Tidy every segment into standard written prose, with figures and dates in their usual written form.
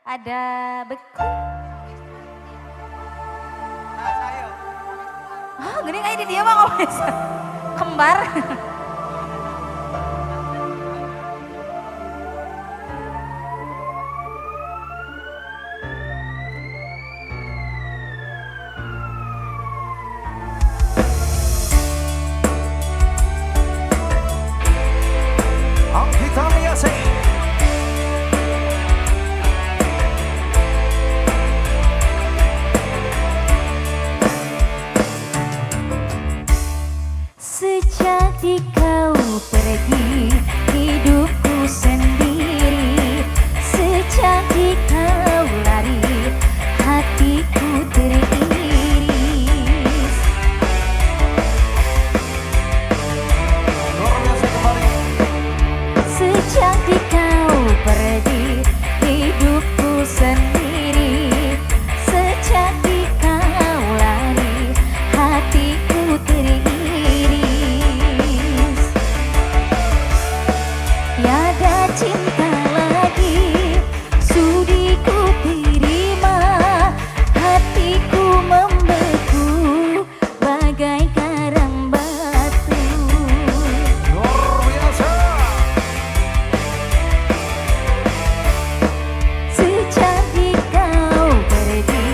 Ada beku. Oh, gini kayak di dia mah ngomong kembar. Sejak kau pergi, hidupku sendiri. Sejak kau lari, hatiku teriris. Sejak kau pergi, hidupku sendiri. Sejak kau lari, hatiku teriris. Tiada cinta lagi sudi ku terima, hatiku membeku bagai karang batu. Luar biasa. Sejak kau pergi,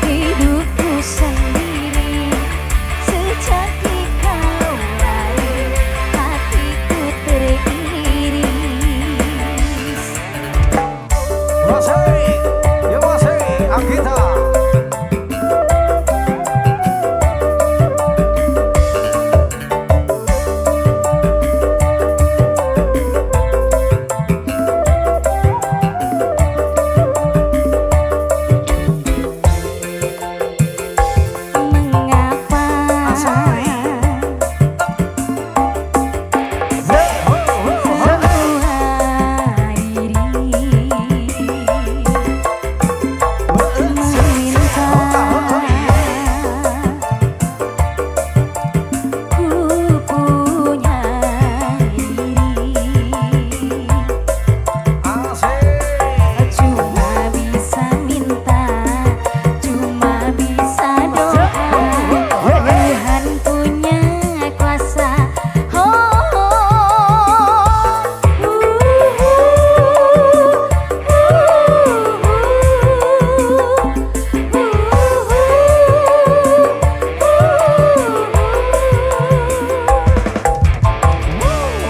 hidupku sendiri. Sejak kau lari, hatiku teriris. Masih, ya masih, Anggita. Mengapa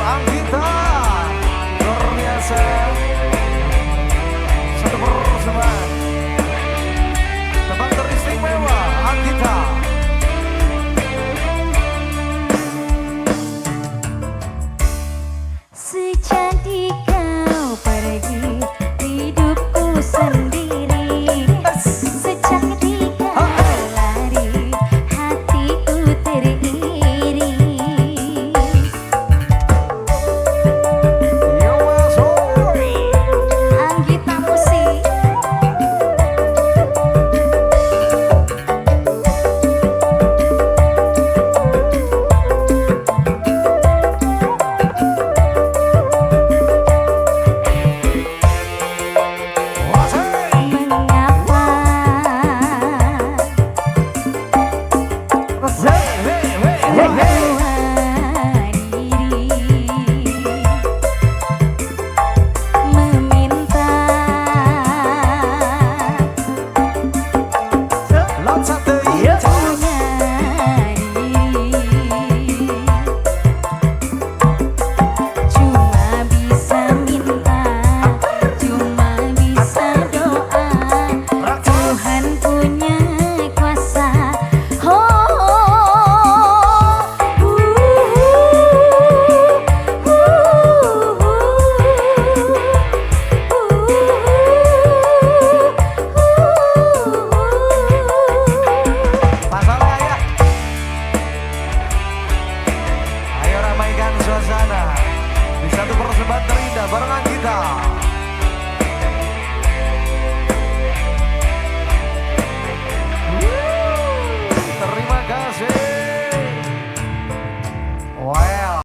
Anggita, luar biasa. Satu persembahan tebang teristimewa Anggita. sejak kau pergi, hidupku sendiri. Sejak kau lari, hatiku teriris. Ya masuk. Anggita musik. Mengapa meminta punya diri, cuma bisa minta, cuma bisa doa. Tuhan punya kuasa. Pasalnya ya. Ayo ramaikan suasana di satu persebaya.